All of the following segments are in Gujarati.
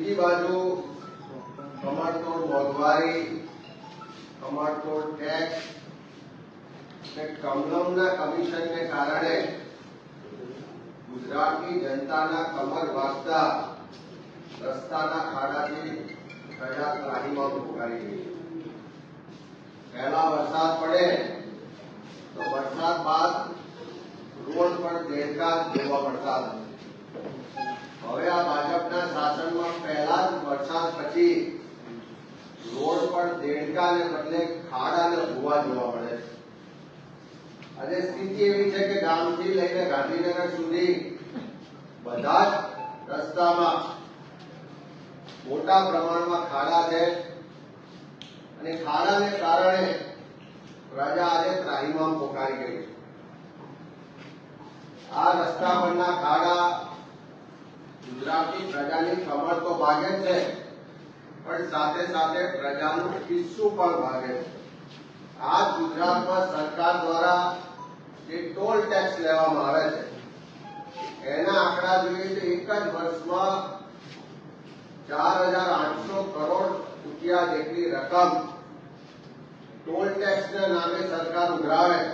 બીજી બાજુ કમરતોડ મોંઘવારી, કમરતોડ ટેક્સ અને કમલમના કમિશનને કારણે ગુજરાતની જનતાના કમર વાગતા રસ્તાના ખાડાથી પ્રજા ત્રાહીમાં મુકાઈ ગઈ. પહેલા વરસાદ પડે તો વરસાદ બાદ રોડ પર દેડકા જોવા મળતા હતા. હવે આ ભાજપના શાસનમાં પહેલા જ વરસાદ પછી રોડ પર દેડકાને બદલે ખાડાને ભૂવા જોવા મળે છે. આજે સ્થિતિ એવી છે કે ગામથી લઈને ગાંધીનગર સુધી બધા જ રસ્તામાં મોટા પ્રમાણમાં ખાડા છે અને ખાડાને કારણે પ્રજા આજે ત્રાહીમામ પોકારી ગઈ છે. આ રસ્તા પરના ખાડા ગુજરાતની પ્રજાની કમર તો ભાગે છે, પણ સાથે સાથે પ્રજાનું ખિસ્સું પણ ભાગે છે. આ ગુજરાતમાં સરકાર દ્વારા જે ટોલ ટેક્સ લેવામાં આવે છે એના આંકડા જોઈએ તો એક જ વર્ષમાં 4,800 કરોડ રૂપિયા જેટલી રકમ ટોલ ટેક્સના નામે સરકાર ઉઘરાવે છે.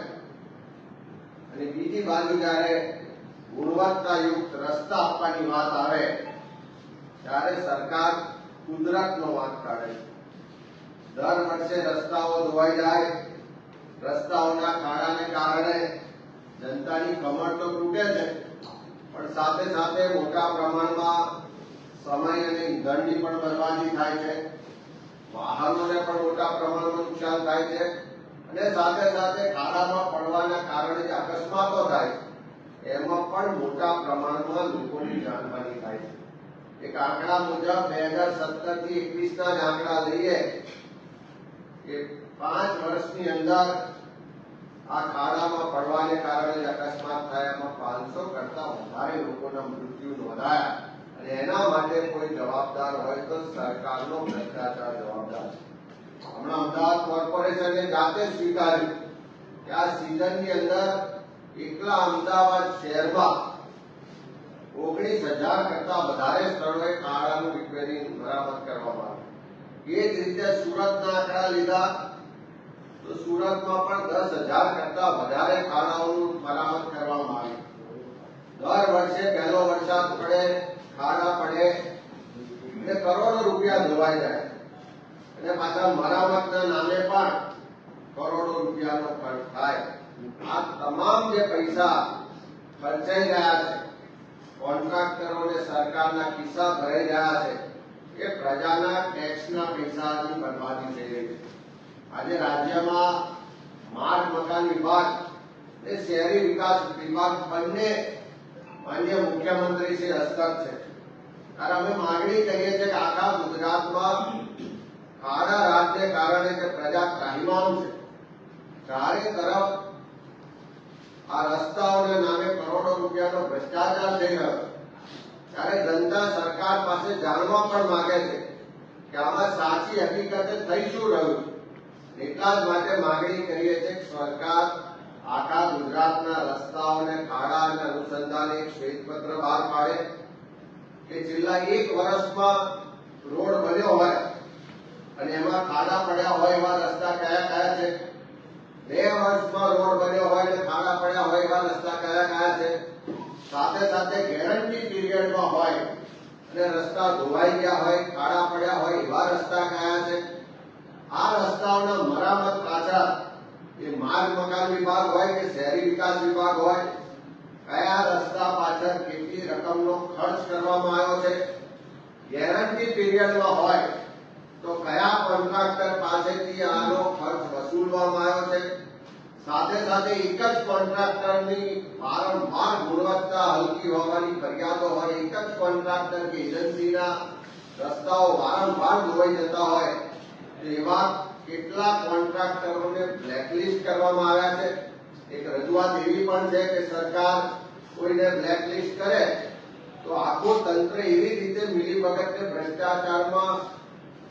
અને બીજી બાજુ જ્યારે ગુણવત્તાયુક્ત રસ્તા આપવાની વાત આવે ત્યારે સરકાર કુદરતનો વાત કાઢે છે. દર વર્ષે રસ્તાઓ ધોવાઈ જાય, રસ્તાઓના ખાડાને કારણે જનતાની કમર તો તૂટે છે, પણ સાથે સાથે મોટા પ્રમાણમાં સમય અને ઈંધણની પણ બરબાદી થાય છે, વાહનોને પણ મોટા પ્રમાણમાં નુકસાન થાય છે અને સાથે સાથે ખાડામાં પડવાના કારણે જે અકસ્માતો થાય છે એમાં પણ મોટા પ્રમાણમાં લોકોની જાનહાનિ થાય છે. એક આંકડા મુજબ 2017 થી 21 ના જ આંકડા લઈએ કે 5 વર્ષની અંદર આ ખાડામાં પડવાને કારણે જે અકસ્માત થયા એમાં 500 કરતા વધારે લોકોના મૃત્યુ નોંધાયા અને એના માટે કોઈ જવાબદાર હોય તો સરકારનો ભ્રષ્ટાચાર જવાબદાર છે. હમણાં અમદાવાદ કોર્પોરેશને જાતે સ્વીકાર્યું કે આ સિઝનની અંદર એકલા અમદાવાદ શહેરમાં 19,000 કરતા વધારે સ્થળોએ ખાડાનું રિપેરિંગ મરામત કરવામાં આવ્યું. એ જ રીતે સુરતના આંકડા લીધા તો સુરતમાં પણ 10,000 કરતા વધારે ખાડાઓનું મરામત કરવામાં આવ્યું. દર વર્ષે પહેલો વરસાદ પડે, ખાડા પડે એટલે કરોડો રૂપિયા ધોવાઈ જાય અને પાછા મરામતના નામે પણ કરોડો રૂપિયાનો ખર્ચ થાય. આ તમામ જે પૈસા ખર્ચાઈ રહ્યા છે, કોન્ટ્રાક્ટરોને સરકારના ખિસ્સા ભરાઈ રહ્યા છે, એ પ્રજાના ટેક્સના પૈસાની બરબાદી થઈ રહી છે. આજે રાજ્યમાં માર્ગ મકાન વિભાગ અને શહેરી વિકાસ વિભાગ બંને માનનીય મુખ્યમંત્રી શ્રી હસ્તક છે. ત્યારે અમે માંગણી કરીએ છીએ કે આખા ગુજરાતમાં ખાડા રાજને કારણે જે પ્રજા ત્રાહીમામ છે, ચારે તરફ આ રસ્તાઓના નામે કરોડો રૂપિયાનો ભ્રષ્ટાચાર થઈ રહ્યો, ત્યારે જનતા સરકાર પાસે જાણવા પણ માંગે છે કે આમાં સાચી હકીકતે થઈ શું રહ્યું છે. એટલા જ માટે માંગણી કરીએ છીએ કે સરકાર આખા ગુજરાતના રસ્તાઓને ખાડા અને અનુસંધાને એક શ્વેતપત્ર બહાર પાડે કે છેલ્લા 1 વર્ષમાં રોડ બન્યો હોય અને એમાં ખાડા પડ્યા હોય એવા રસ્તા કયા કયા છે, 2 વર્ષમાં રોડ બન્યો હોય અને ખાડા પડ્યા હોય એવા રસ્તા કયા કયા છે, સાથે સાથે ગેરંટી પીરિયડમાં હોય અને રસ્તા ધોવાઈ ગયા હોય, ખાડા પડ્યા હોય એવા રસ્તા કયા છે. આ રસ્તાઓના મરામત પાછળ એ માર્ગ મકાન વિભાગ હોય કે શહેરી વિકાસ વિભાગ હોય, કયા રસ્તા પાછળ કેટલી રકમનો ખર્ચ કરવામાં આવ્યો છે, ગેરંટી પીરિયડમાં હોય તો કયા કોન્ટ્રાક્ટર પાસેથી આનો ખર્ચ વસૂલવામાં આવ્યો છે, સાથે સાથે એક જ કોન્ટ્રાક્ટરની વારંવાર ગુણવત્તા હલકી હોવાની ફરિયાદો હોય, એક જ કોન્ટ્રાક્ટર કે એજન્સીના રસ્તાઓ વારંવાર ધોવાઈ જતા હોય, એવા કેટલા કોન્ટ્રાક્ટરોને બ્લેકલિસ્ટ કરવામાં આવ્યા છે. એક રજૂઆત એવી પણ છે કે સરકાર કોઈને બ્લેકલિસ્ટ કરે તો આખું તંત્ર એવી રીતે મિલીભગતને ભ્રષ્ટાચારમાં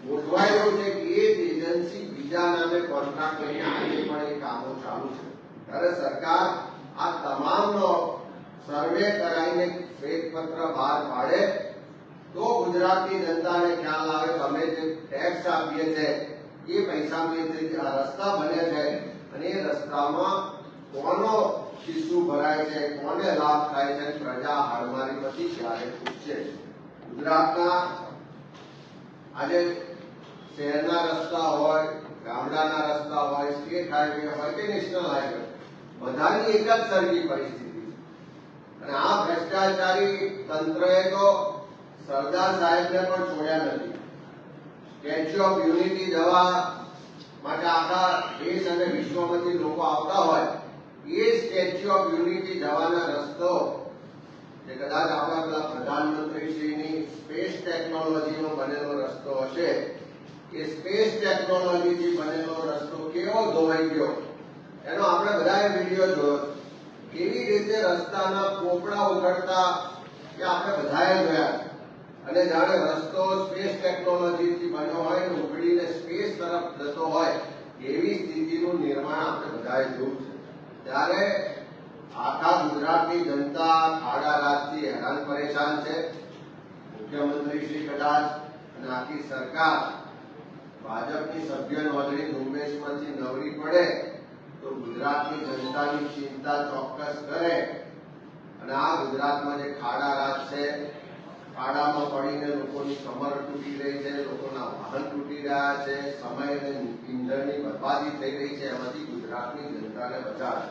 ગોઠવાયેલું છે કે એ જ એજન્સી બીજા નામે કોન્ટ્રાક્ટ લઈને આજે પણ એ કામો ચાલુ છે. ત્યારે સરકાર આ તમામનો સર્વે કરાવીને શ્વેતપત્ર બહાર પાડે તો ગુજરાતની જનતાને ખ્યાલ આવે કે અમે જે ટેક્સ આપીએ છીએ એ પૈસાથી રસ્તા બને છે અને એ રસ્તામાં કોનો ખિસ્સું ભરાય છે, કોને લાભ થાય છે, પ્રજા હાડમારી પછી ક્યારે પૂછશે. ગુજરાતના આજે શહેરના રસ્તા હોય, ગામડાના રસ્તા હોય, સ્ટેટ હાઈવે હોય કે નેશનલ હાઈવે, બધાની એક જ સરખી પરિસ્થિતિ છે. અને આ ભ્રષ્ટાચારી તંત્રએ તો સરદાર સાહેબને પણ છોડ્યા નથી. સ્ટેચ્યુ ઓફ યુનિટી જવા માટે આખા દેશ અને વિશ્વમાંથી લોકો આવતા હોય, એ સ્ટેચ્યુ ઓફ યુનિટી જવાનો રસ્તો જે કદાચ આપણા પ્રધાનમંત્રીશ્રીની સ્પેસ ટેકનોલોજીમાં બનેલો રસ્તો હશે, એ સ્પેસ ટેકનોલોજીથી બનેલો રસ્તો કેવો ધોવાઈ ગયો એનો આપણે બધાએ વિડીયો જોયો. કેવી રીતે રસ્તાના પોપડા ઉખડતા એ આપણે બધાએ જોયા. અને જાણે રસ્તો સ્પેસ ટેકનોલોજીથી બન્યો હોય ને ઉખડીને સ્પેસ તરફ જતો હોય એવી સ્થિતિનું નિર્માણ આપણે બધાએ જોયું છે. ત્યારે આખા ગુજરાતની જનતા ખાડા રાજથી હેરાન પરેશાન છે. મુખ્યમંત્રી શ્રી કદાચ અને આખી સરકાર ભાજપની સભ્ય નોંધણી ઝુંબેશમાંથી નવરી પડે તો ગુજરાતની જનતાની ચિંતા ચોક્કસ કરે. અને આ ગુજરાતમાં જે ખાડા રાજ છે, ખાડામાં પડીને લોકોની કમર તૂટી રહી છે, લોકોના વાહન તૂટી રહ્યા છે, સમય અને ઇંધણની બરબાદી થઈ રહી છે, એમાંથી ગુજરાતની જનતાને બચાવે.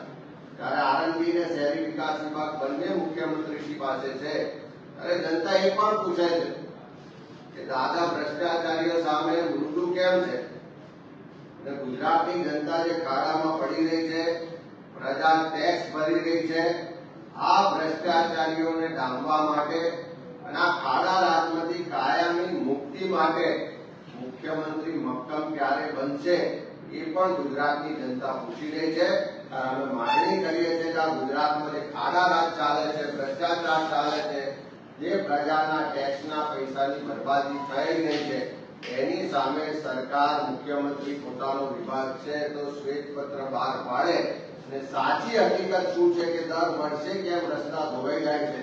ત્યારે આરંભી અને શહેરી વિકાસ વિભાગ બંને મુખ્યમંત્રીશ્રી પાસે છે, ત્યારે જનતા એ પણ પૂછે છે કે દાદા ભ્રષ્ટાચારીઓ સામે મૃદુ કેમ છે? અને ગુજરાતની જનતા જે ખાડામાં પડી રહી છે, પ્રજા ટેક્સ ભરી રહી છે, આ ભ્રષ્ટાચારીઓને ડામવા માટે અને આ ખાડા રાજમાંથી કાયમી મુક્તિ માટે મુખ્યમંત્રી મક્કમ ક્યારે બનશે એ પણ ગુજરાતની જનતા પૂછી રહી છે. અમે માંગણી કરીએ છીએ કે આ ગુજરાતમાં જે ખાડા રાજ ચાલે છે, ભ્રષ્ટાચાર ચાલે છે, જે પ્રજાના ટેક્સના પૈસાની બરબાદી થઈ રહી છે, એની સામે સરકાર, મુખ્યમંત્રી પોતાનો વિભાગ છે તો શ્વેતપત્ર બહાર પાડે અને સાચી હકીકત શું છે કે દર વર્ષે કેમ રસ્તા ધોવાઈ જાય છે,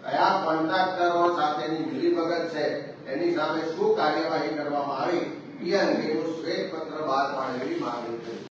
કયા કોન્ટ્રાક્ટરો સાથેની મિલીભગત છે, એની સામે શું કાર્યવાહી કરવામાં આવી એ અંગેનું શ્વેતપત્ર બહાર પાડે એવી માંગણી કરી.